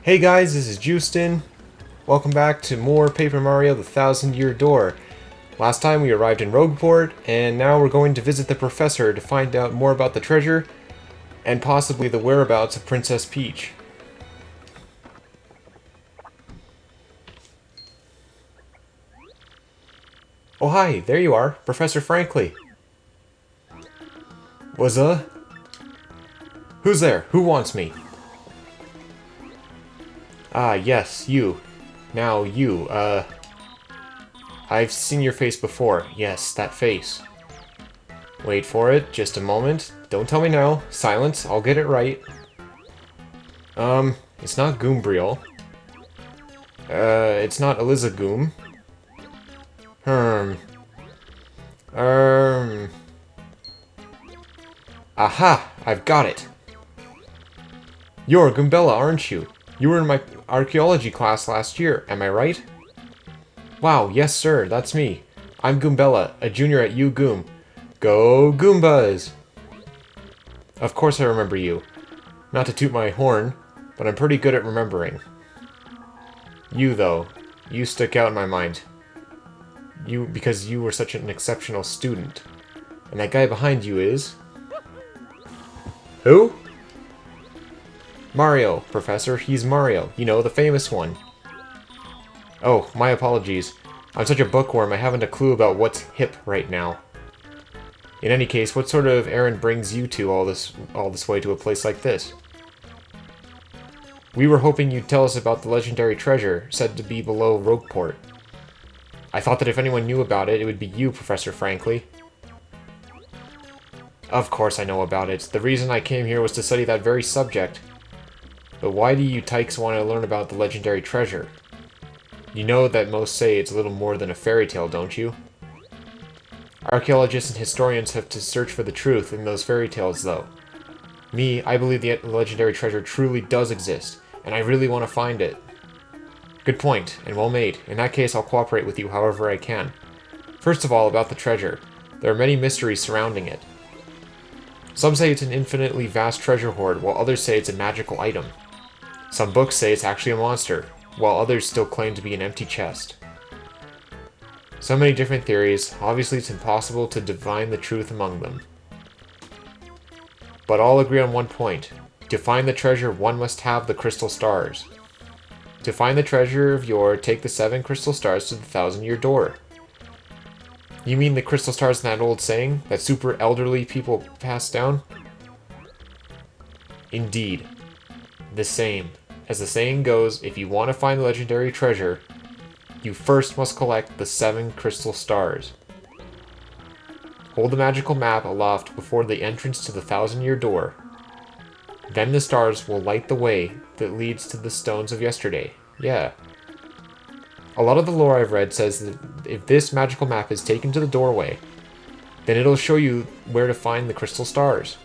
Hey guys, this is Justin. Welcome back to more Paper Mario: The Thousand-Year Door. Last time we arrived in Rogueport, and now we're going to visit the professor to find out more about the treasure, and possibly the whereabouts of Princess Peach. Oh hi, there you are, Professor Frankly. Who's there? Who wants me? Ah, yes, you. Now, you, I've seen your face before. Yes, that face. Wait for it, just a moment. Don't tell me now. Silence, I'll get it right. It's not Goombriel. It's not Eliza Goom. Aha! I've got it! You're Goombella, aren't you? You were in my archaeology class last year, am I right? Wow, yes sir, that's me. I'm Goombella, a junior at U Goom. Go Goombas! Of course I remember you. Not to toot my horn, but I'm pretty good at remembering. You, though. You stick out in my mind. Because you were such an exceptional student. And that guy behind you is... Who? Mario, Professor. He's Mario. You know, the famous one. Oh, my apologies. I'm such a bookworm, I haven't a clue about what's hip right now. In any case, what sort of errand brings you two all this way to a place like this? We were hoping you'd tell us about the legendary treasure, said to be below Rogueport. I thought that if anyone knew about it, it would be you, Professor Frankly. Of course I know about it. The reason I came here was to study that very subject. But why do you tykes want to learn about the legendary treasure? You know that most say it's little more than a fairy tale, don't you? Archaeologists and historians have to search for the truth in those fairy tales, though. Me, I believe the legendary treasure truly does exist, and I really want to find it. Good point, and well made. In that case, I'll cooperate with you however I can. First of all, about the treasure. There are many mysteries surrounding it. Some say it's an infinitely vast treasure hoard, while others say it's a magical item. Some books say it's actually a monster, while others still claim to be an empty chest. So many different theories, obviously it's impossible to divine the truth among them. But all agree on one point. To find the treasure, one must have the crystal stars. To find the treasure of yore, take the 7 crystal stars to the Thousand-Year Door. You mean the crystal stars in that old saying, that super elderly people pass down? Indeed. The same. As the saying goes, if you want to find the legendary treasure, you first must collect the 7 crystal stars. Hold the magical map aloft before the entrance to the Thousand-Year Door. Then the stars will light the way that leads to the stones of yesterday. Yeah. A lot of the lore I've read says that if this magical map is taken to the doorway, then it'll show you where to find the crystal stars.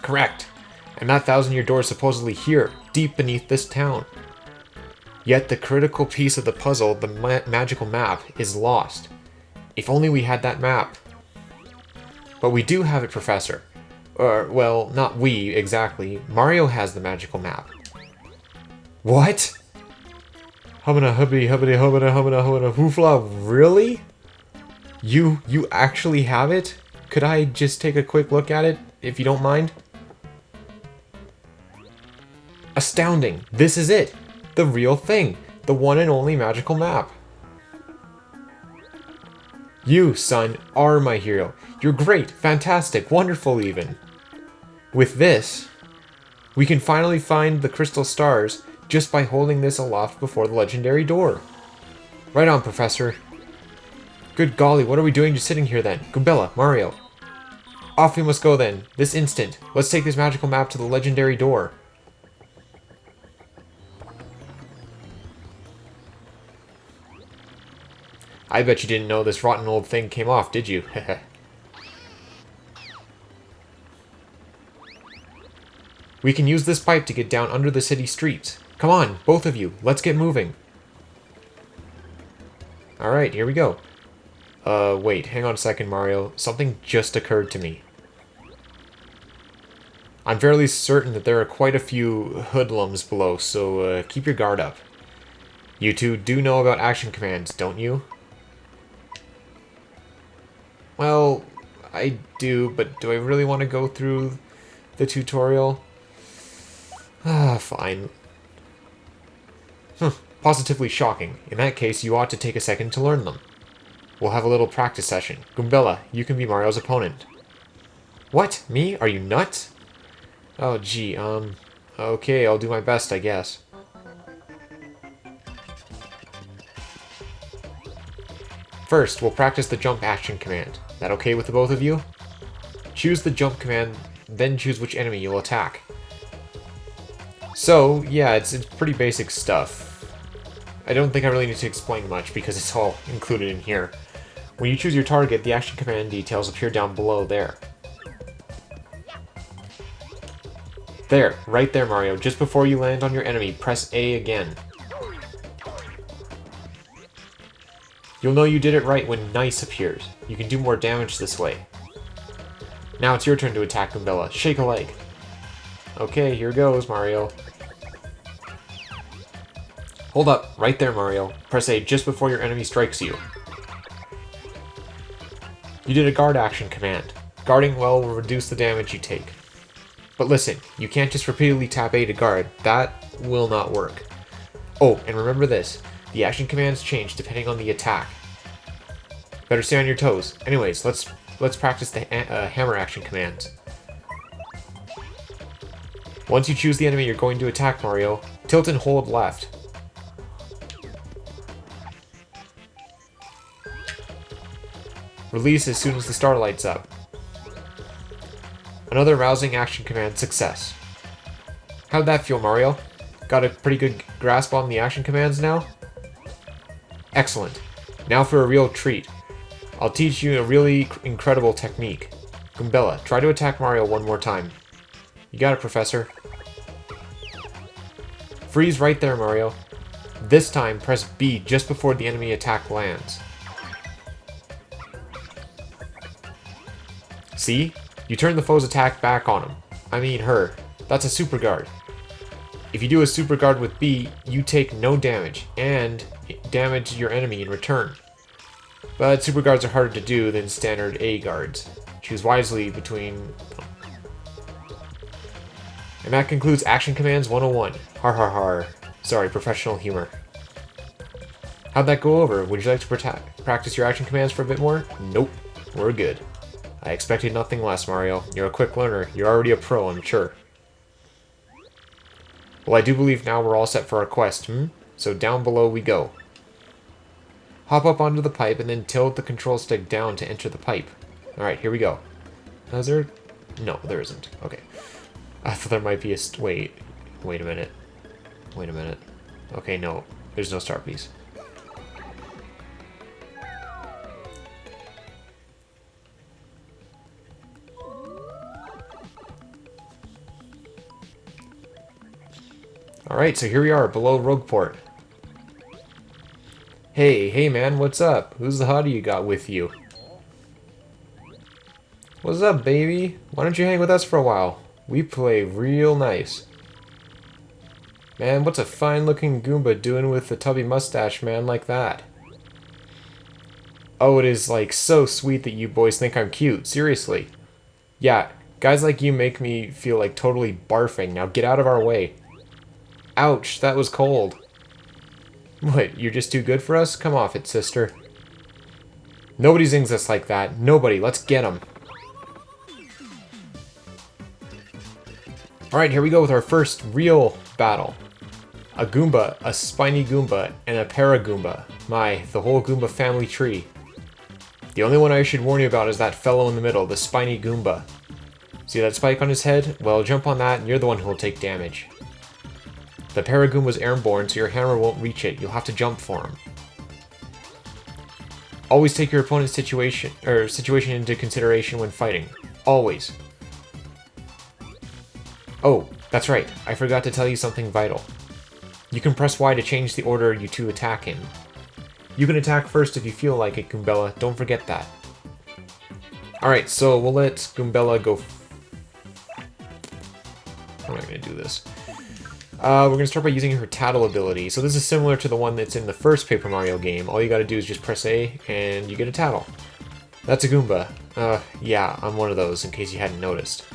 Correct. And that Thousand-Year Door is supposedly here, deep beneath this town. Yet the critical piece of the puzzle, the magical map, is lost. If only we had that map. But we do have it, Professor. Well, not we, exactly. Mario has the magical map. What? Humana hubbity hubbity hubbana humana humana hoofla, really? You actually have it? Could I just take a quick look at it, if you don't mind? Astounding! This is it! The real thing! The one and only magical map! You, son, are my hero. You're great, fantastic, wonderful even. With this, we can finally find the crystal stars just by holding this aloft before the legendary door. Right on, Professor. Good golly, what are we doing just sitting here then? Goombella, Mario. Off we must go then, this instant. Let's take this magical map to the legendary door. I bet you didn't know this rotten old thing came off, did you? We can use this pipe to get down under the city streets. Come on, both of you, let's get moving. Alright, here we go. Wait, hang on a second, Mario. Something just occurred to me. I'm fairly certain that there are quite a few hoodlums below, so keep your guard up. You two do know about action commands, don't you? Well, I do, but do I really want to go through the tutorial? Ah, fine. Positively shocking. In that case, you ought to take a second to learn them. We'll have a little practice session. Goombella, you can be Mario's opponent. What? Me? Are you nuts? Oh, gee, okay, I'll do my best, I guess. First, we'll practice the jump action command. That okay with the both of you? Choose the jump command, then choose which enemy you'll attack. So, yeah, it's pretty basic stuff. I don't think I really need to explain much because it's all included in here. When you choose your target, the action command details appear down below there. There, right there, Mario. Just before you land on your enemy, press A again. You'll know you did it right when Nice appears. You can do more damage this way. Now it's your turn to attack Goombella. Shake a leg. Okay, here goes, Mario. Hold up, right there, Mario. Press A just before your enemy strikes you. You did a guard action command. Guarding well will reduce the damage you take. But listen, you can't just repeatedly tap A to guard. That will not work. Oh, and remember this. The action commands change depending on the attack. Better stay on your toes. Anyways, let's practice the hammer action commands. Once you choose the enemy you're going to attack, Mario, tilt and hold left. Release as soon as the star lights up. Another rousing action command success. How'd that feel, Mario? Got a pretty good grasp on the action commands now? Excellent. Now for a real treat. I'll teach you a really incredible technique. Goombella, try to attack Mario one more time. You got it, Professor. Freeze right there, Mario. This time, press B just before the enemy attack lands. See? You turn the foe's attack back on him. I mean her. That's a super guard. If you do a super guard with B, you take no damage, and damage your enemy in return. But super guards are harder to do than standard A guards. Choose wisely between... And that concludes Action Commands 101. Har har har. Sorry, professional humor. How'd that go over? Would you like to practice your action commands for a bit more? Nope. We're good. I expected nothing less, Mario. You're a quick learner. You're already a pro, I'm sure. Well, I do believe now we're all set for our quest, So down below we go. Hop up onto the pipe and then tilt the control stick down to enter the pipe. Alright, here we go. Is there... No, there isn't. Okay. I thought there might be a... Wait a minute. Wait a minute. Okay, no. There's no star piece. Alright, so here we are, below Rogueport. Hey man, what's up? Who's the hottie you got with you? What's up, baby? Why don't you hang with us for a while? We play real nice. Man, what's a fine-looking Goomba doing with a tubby mustache man like that? Oh, it is, like, so sweet that you boys think I'm cute. Seriously. Yeah, guys like you make me feel like totally barfing. Now get out of our way. Ouch, that was cold. What, you're just too good for us? Come off it, sister. Nobody zings us like that. Nobody. Let's get him. Alright, here we go with our first real battle. A Goomba, a spiny Goomba, and a Paragoomba. My, the whole Goomba family tree. The only one I should warn you about is that fellow in the middle, the spiny Goomba. See that spike on his head? Well, jump on that and you're the one who will take damage. The Paragoomba's airborne, so your hammer won't reach it. You'll have to jump for him. Always take your opponent's situation into consideration when fighting. Always. Oh, that's right. I forgot to tell you something vital. You can press Y to change the order you two attack in. You can attack first if you feel like it, Goombella. Don't forget that. Alright, so we'll let Goombella go... do this. We're going to start by using her Tattle ability. So this is similar to the one that's in the first Paper Mario game. All you got to do is just press A, and you get a Tattle. That's a Goomba. Yeah, I'm one of those, in case you hadn't noticed.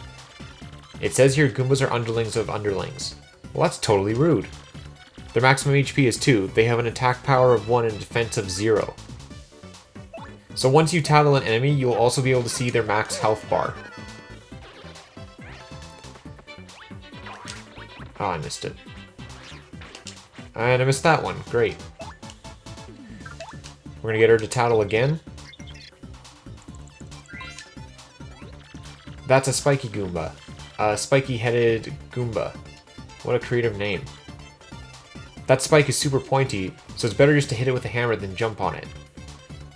It says here Goombas are underlings of underlings. Well, that's totally rude. Their maximum HP is 2. They have an attack power of 1 and a defense of 0. So once you tattle an enemy, you'll also be able to see their max health bar. Oh, I missed it. And I missed that one. Great. We're gonna get her to tattle again. That's a spiky Goomba. A spiky-headed Goomba. What a creative name. That spike is super pointy, so it's better just to hit it with a hammer than jump on it.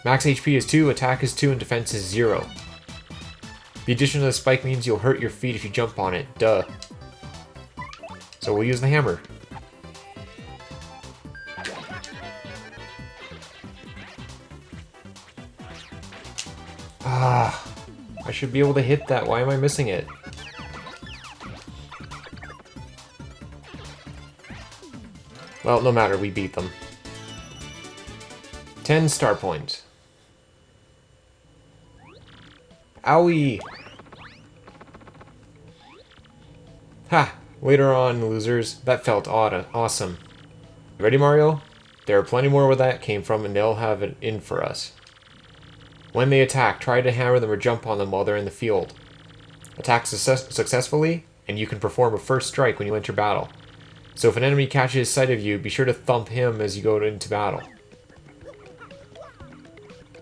Max HP is 2, attack is 2, and defense is 0. The addition of the spike means you'll hurt your feet if you jump on it. Duh. So we'll use the hammer. Ah, I should be able to hit that. Why am I missing it? Well, no matter, we beat them. 10 star points. Owie! Ha! Later on, losers. That felt awesome. Ready, Mario? There are plenty more where that came from, and they'll have it in for us. When they attack, try to hammer them or jump on them while they're in the field. Attack successfully, and you can perform a first strike when you enter battle. So if an enemy catches sight of you, be sure to thump him as you go into battle.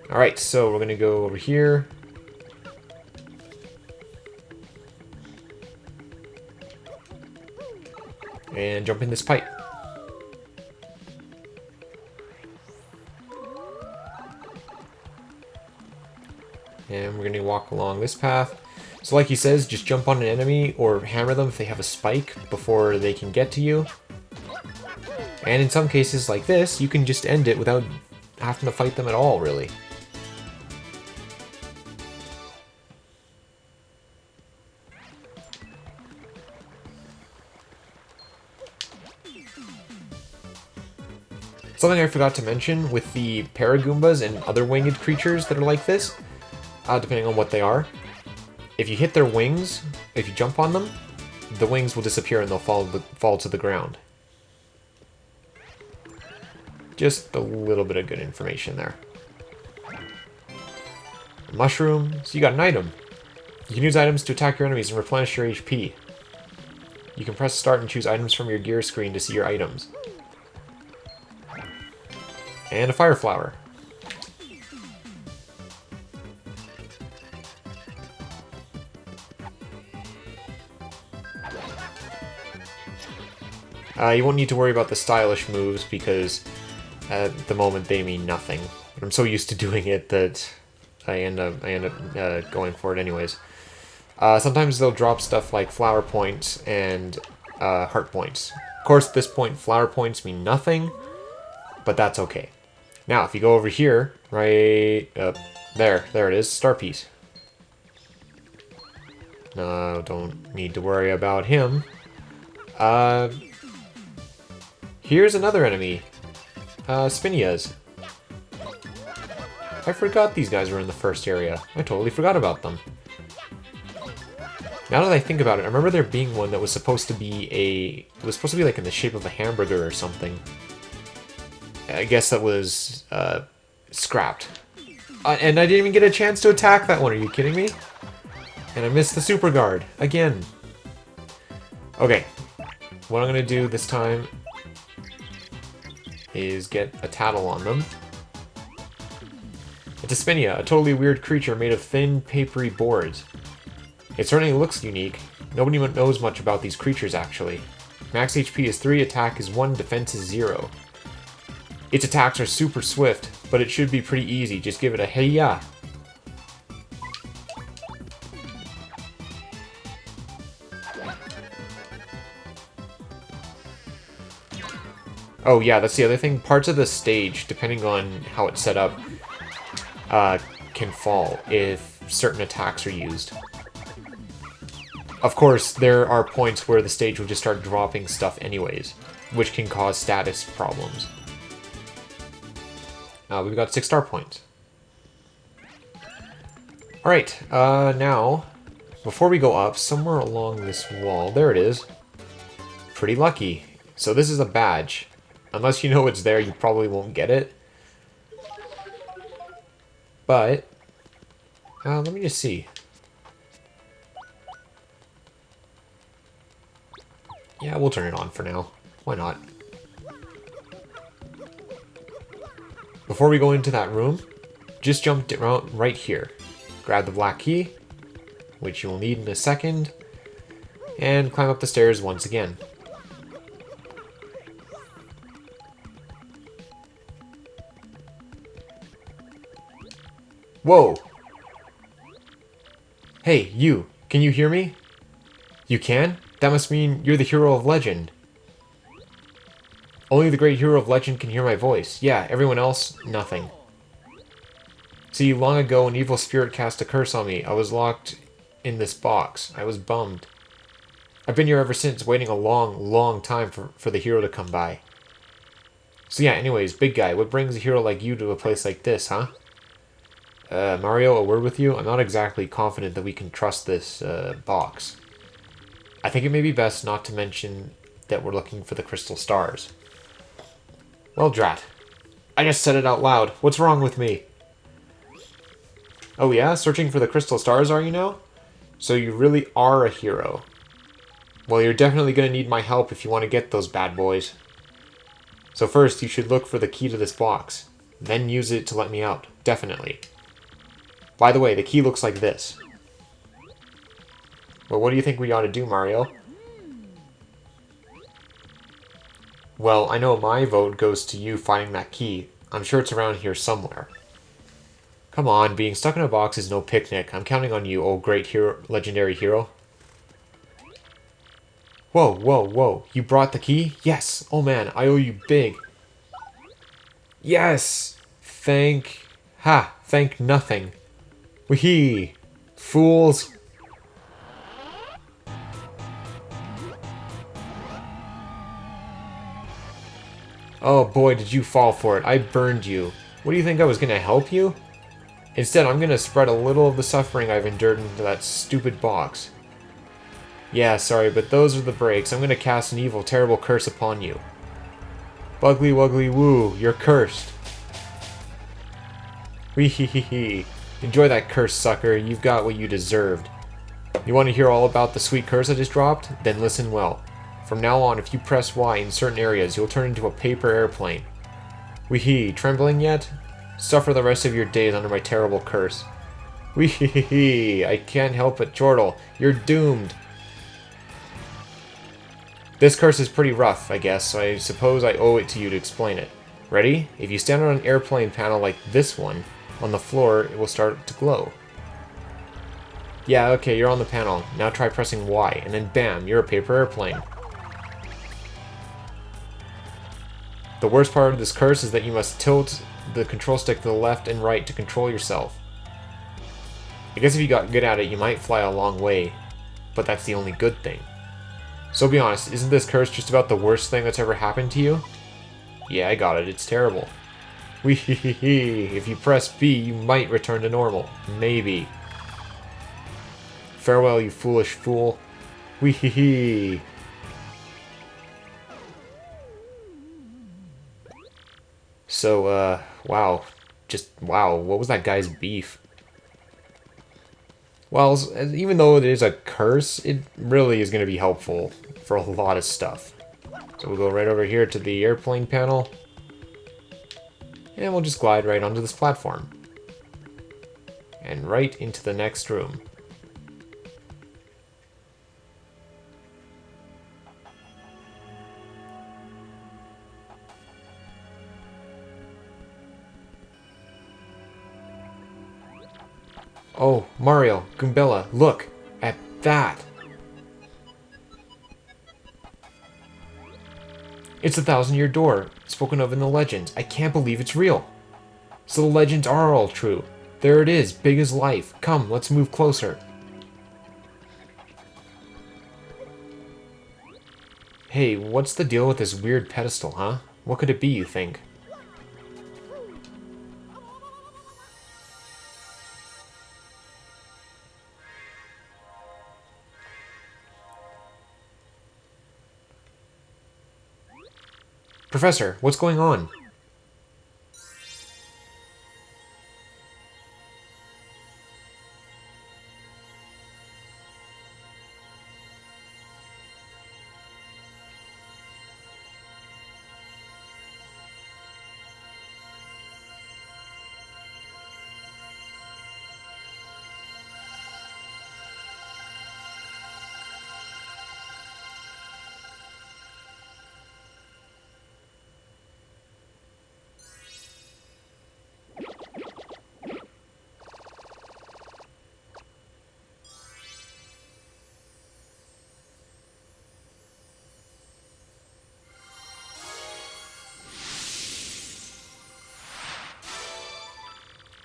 Alright, so we're going to go over here. And jump in this pipe. And we're going to walk along this path. So like he says, just jump on an enemy or hammer them if they have a spike before they can get to you. And in some cases like this, you can just end it without having to fight them at all, really. Something I forgot to mention with the Paragoombas and other winged creatures that are like this, depending on what they are, if you hit their wings, if you jump on them, the wings will disappear and they'll fall to the ground. Just a little bit of good information there. Mushroom, so you got an item. You can use items to attack your enemies and replenish your HP. You can press start and choose items from your gear screen to see your items. And a fire flower. You won't need to worry about the stylish moves because at the moment they mean nothing. But I'm so used to doing it that I end up going for it anyways. Sometimes they'll drop stuff like flower points and heart points. Of course, at this point, flower points mean nothing, but that's okay. Now, if you go over here, right up there it is, star piece. No, don't need to worry about him. Here's another enemy, Spinias. I forgot these guys were in the first area. I totally forgot about them. Now that I think about it, I remember there being one that was supposed to be like in the shape of a hamburger or something. I guess that was scrapped. And I didn't even get a chance to attack that one, are you kidding me? And I missed the super guard, again. Okay, what I'm gonna do this time is get a tattle on them. It's a Spinia, a totally weird creature made of thin, papery boards. It certainly looks unique. Nobody knows much about these creatures, actually. Max HP is 3, attack is 1, defense is 0. Its attacks are super swift, but it should be pretty easy. Just give it a hey-ya. Oh yeah, that's the other thing. Parts of the stage, depending on how it's set up, can fall if certain attacks are used. Of course, there are points where the stage will just start dropping stuff anyways, which can cause status problems. We've got 6 star points. Alright, now, before we go up, somewhere along this wall, there it is. Pretty lucky. So this is a badge. Unless you know it's there, you probably won't get it. But, let me just see. Yeah, we'll turn it on for now. Why not? Before we go into that room, just jump around right here. Grab the black key, which you will need in a second, and climb up the stairs once again. Whoa! Hey, you! Can you hear me? You can? That must mean you're the hero of legend. Only the great hero of legend can hear my voice. Yeah, everyone else, nothing. See, long ago an evil spirit cast a curse on me. I was locked in this box. I was bummed. I've been here ever since, waiting a long, long time for the hero to come by. So yeah, anyways, big guy, what brings a hero like you to a place like this, huh? Mario, a word with you? I'm not exactly confident that we can trust this, box. I think it may be best not to mention that we're looking for the crystal stars. Well, drat. I just said it out loud. What's wrong with me? Oh yeah? Searching for the crystal stars, are you now? So you really are a hero. Well, you're definitely going to need my help if you want to get those bad boys. So first, you should look for the key to this box. Then use it to let me out. Definitely. By the way, the key looks like this. Well, what do you think we ought to do, Mario? Well, I know my vote goes to you finding that key. I'm sure it's around here somewhere. Come on, being stuck in a box is no picnic. I'm counting on you, old great hero, legendary hero. Whoa, whoa, whoa. You brought the key? Yes! Oh man, I owe you big. Yes! Thank nothing. Whee! Fools! Oh boy, did you fall for it. I burned you. What do you think I was gonna help you? Instead, I'm gonna spread a little of the suffering I've endured into that stupid box. Yeah, sorry, but those are the breaks. I'm gonna cast an evil, terrible curse upon you. Buggly wuggly woo, you're cursed. Wee hee hee hee. Enjoy that curse, sucker. You've got what you deserved. You want to hear all about the sweet curse I just dropped? Then listen well. From now on, if you press Y in certain areas, you'll turn into a paper airplane. Wee hee, trembling yet? Suffer the rest of your days under my terrible curse. Wee hee hee hee, I can't help it, Chortle. You're doomed. This curse is pretty rough, I guess, so I suppose I owe it to you to explain it. Ready? If you stand on an airplane panel like this one, on the floor, it will start to glow. Yeah, okay, you're on the panel. Now try pressing Y, and then bam, you're a paper airplane. The worst part of this curse is that you must tilt the control stick to the left and right to control yourself. I guess if you got good at it, you might fly a long way, but that's the only good thing. So be honest, isn't this curse just about the worst thing that's ever happened to you? Yeah, I got it, it's terrible. Wee hee hee hee, if you press B, you might return to normal. Maybe. Farewell, you foolish fool. Wee hee hee. So, wow. Just, wow, what was that guy's beef? Well, even though it is a curse, it really is going to be helpful for a lot of stuff. So we'll go right over here to the airplane panel. And we'll just glide right onto this platform. And right into the next room. Oh, Mario, Goombella, look at that! It's the 1,000-year door, spoken of in the legends. I can't believe it's real. So the legends are all true. There it is, big as life. Come, let's move closer. Hey, what's the deal with this weird pedestal, huh? What could it be, you think? Professor, what's going on?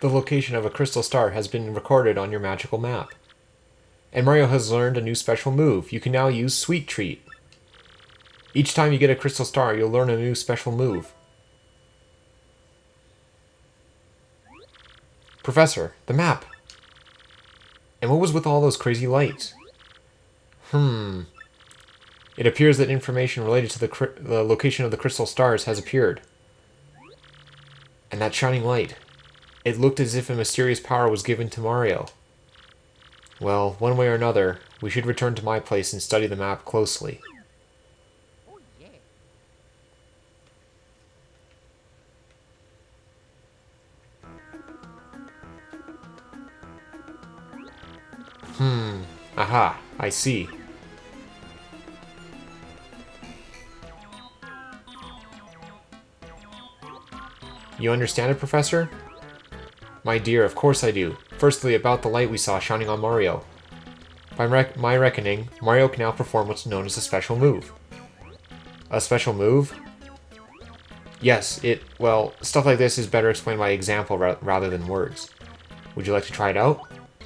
The location of a crystal star has been recorded on your magical map. And Mario has learned a new special move. You can now use Sweet Treat. Each time you get a crystal star, you'll learn a new special move. Professor, the map! And what was with all those crazy lights? It appears that information related to the location of the crystal stars has appeared. And that shining light. It looked as if a mysterious power was given to Mario. Well, one way or another, we should return to my place and study the map closely. Aha, I see. You understand it, Professor? My dear, of course I do. Firstly, about the light we saw shining on Mario. By my reckoning, Mario can now perform what's known as a special move. A special move? Yes, well, stuff like this is better explained by example rather than words. Would you like to try it out?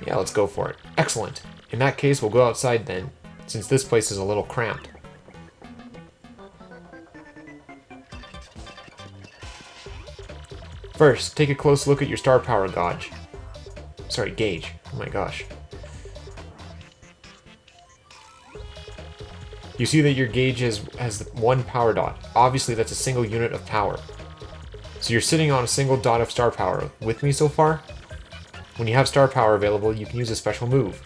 Yeah, let's go for it. Excellent. In that case, we'll go outside then, since this place is a little cramped. First, take a close look at your star power gauge. Sorry, gauge. Oh my gosh. You see that your gauge has one power dot. Obviously, that's a single unit of power. So you're sitting on a single dot of star power. With me so far? When you have star power available, you can use a special move.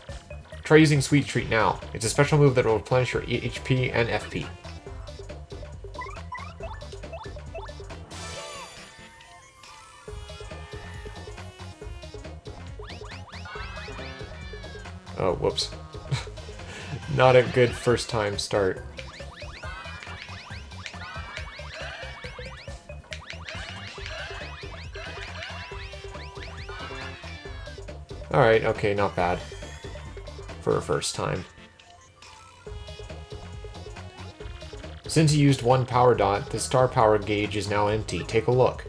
Try using Sweet Treat now. It's a special move that will replenish your HP and FP. Oh, whoops. Not a good first time start. Alright, okay, not bad. For a first time. Since you used one power dot, the star power gauge is now empty. Take a look.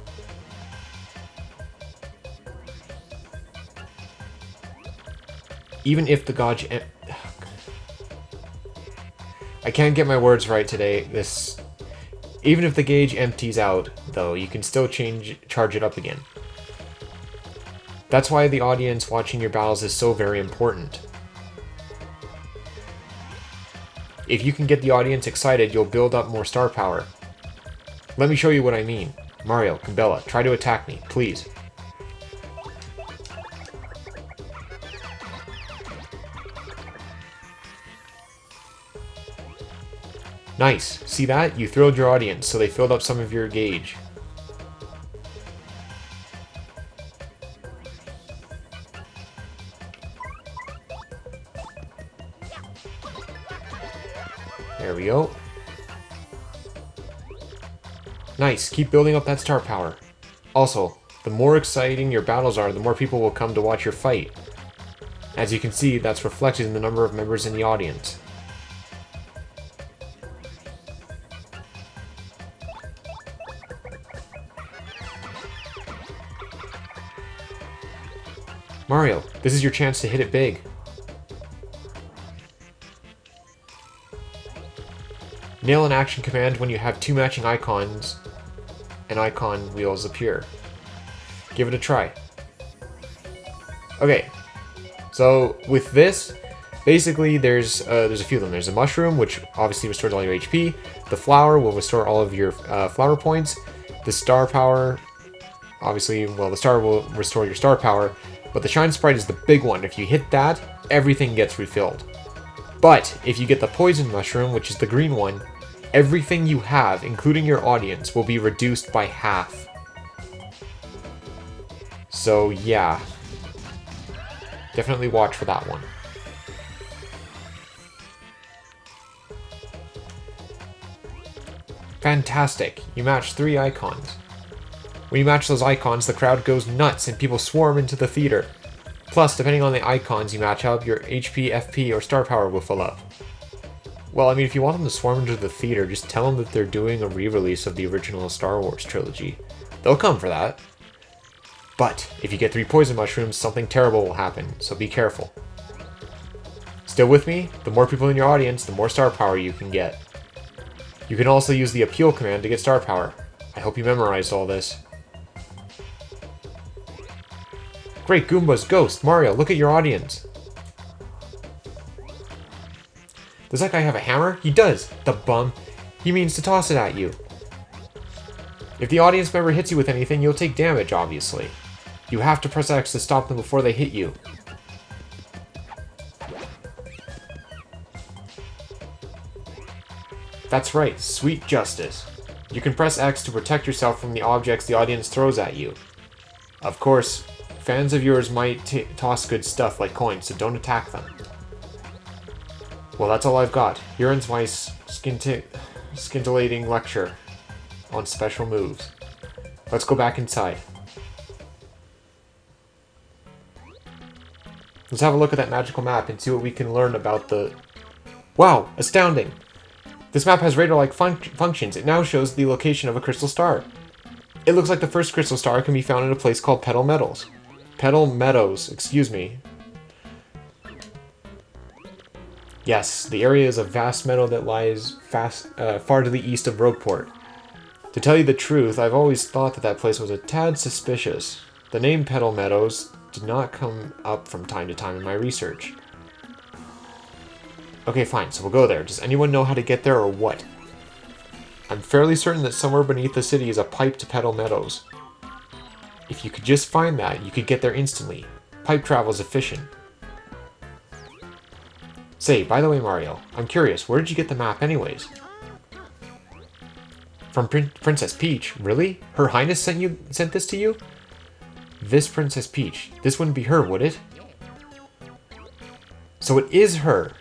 Even if the gauge... I can't get my words right today. Even if the gauge empties out, though, you can still charge it up again. That's why the audience watching your battles is so very important. If you can get the audience excited, you'll build up more star power. Let me show you what I mean. Mario, Bella, try to attack me, please. Nice. See that? You thrilled your audience, so they filled up some of your gauge. There we go. Nice. Keep building up that star power. Also, the more exciting your battles are, the more people will come to watch your fight. As you can see, that's reflected in the number of members in the audience. Mario, this is your chance to hit it big. Nail an action command when you have 2 matching icons and icon wheels appear. Give it a try. Okay, so with this, basically there's a few of them. There's a mushroom, which obviously restores all your HP. The flower will restore all of your flower points. The star power, obviously, well, the star will restore your star power, but the shine sprite is the big one. If you hit that, everything gets refilled. But if you get the poison mushroom, which is the green one, everything you have, including your audience, will be reduced by half. So yeah, definitely watch for that one. Fantastic, you match 3 icons. When you match those icons, the crowd goes nuts and people swarm into the theater. Plus, depending on the icons you match up, your HP, FP, or star power will fill up. Well, I mean, if you want them to swarm into the theater, just tell them that they're doing a re-release of the original Star Wars trilogy. They'll come for that. But, if you get 3 poison mushrooms, something terrible will happen, so be careful. Still with me? The more people in your audience, the more star power you can get. You can also use the appeal command to get star power. I hope you memorized all this. Great Goomba's Ghost! Mario, look at your audience! Does that guy have a hammer? He does! The bum! He means to toss it at you. If the audience member hits you with anything, you'll take damage, obviously. You have to press X to stop them before they hit you. That's right, sweet justice. You can press X to protect yourself from the objects the audience throws at you. Of course, fans of yours might toss good stuff like coins, so don't attack them. Well, that's all I've got. Here ends my scintillating lecture on special moves. Let's go back inside. Let's have a look at that magical map and see what we can learn about the... Wow! Astounding! This map has radar-like functions. It now shows the location of a crystal star. It looks like the first crystal star can be found in a place called Petal Meadows. Petal Meadows, excuse me. Yes, the area is a vast meadow that lies far to the east of Rogueport. To tell you the truth, I've always thought that place was a tad suspicious. The name Petal Meadows did not come up from time to time in my research. Okay, fine, so we'll go there. Does anyone know how to get there or what? I'm fairly certain that somewhere beneath the city is a pipe to Petal Meadows. If you could just find that, you could get there instantly. Pipe travel is efficient. Say, by the way, Mario, I'm curious, where did you get the map anyways? From Princess Peach? Really? Her Highness sent this to you? This Princess Peach. This wouldn't be her, would it? So it is her!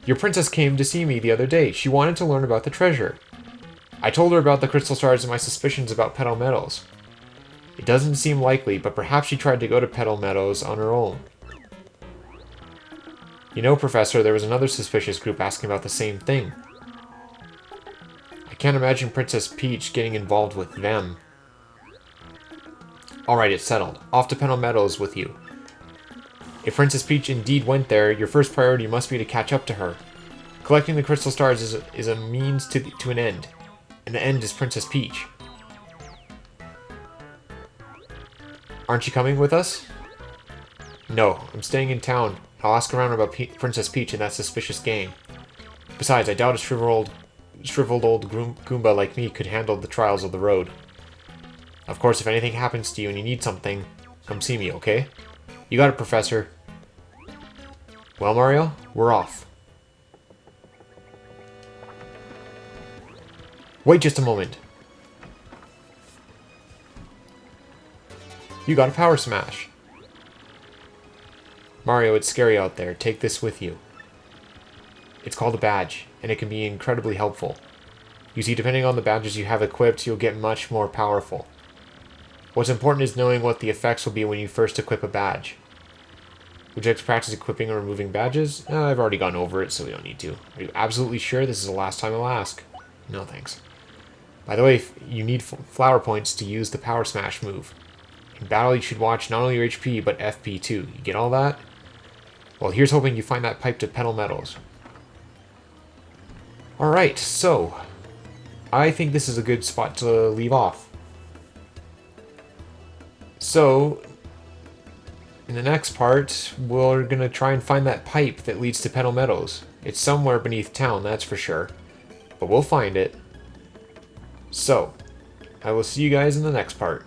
Your princess came to see me the other day. She wanted to learn about the treasure. I told her about the crystal stars and my suspicions about Petal Meadows. It doesn't seem likely, but perhaps she tried to go to Petal Meadows on her own. You know, Professor, there was another suspicious group asking about the same thing. I can't imagine Princess Peach getting involved with them. Alright, it's settled. Off to Petal Meadows with you. If Princess Peach indeed went there, your first priority must be to catch up to her. Collecting the crystal stars is a means to an end. And the end is Princess Peach. Aren't you coming with us? No, I'm staying in town. I'll ask around about Princess Peach and that suspicious gang. Besides, I doubt a shriveled old Goomba like me could handle the trials of the road. Of course, if anything happens to you and you need something, come see me, okay? You got it, Professor. Well, Mario, we're off. Wait just a moment. You got a power smash. Mario, it's scary out there. Take this with you. It's called a badge, and it can be incredibly helpful. You see, depending on the badges you have equipped, you'll get much more powerful. What's important is knowing what the effects will be when you first equip a badge. Would you like to practice equipping or removing badges? I've already gone over it, so we don't need to. Are you absolutely sure this is the last time I'll ask? No, thanks. By the way, you need flower points to use the Power Smash move. In battle, you should watch not only your HP, but FP too. You get all that? Well, here's hoping you find that pipe to Petal Meadows. Alright, so, I think this is a good spot to leave off. So, in the next part, we're gonna try and find that pipe that leads to Petal Meadows. It's somewhere beneath town, that's for sure. But we'll find it. So, I will see you guys in the next part.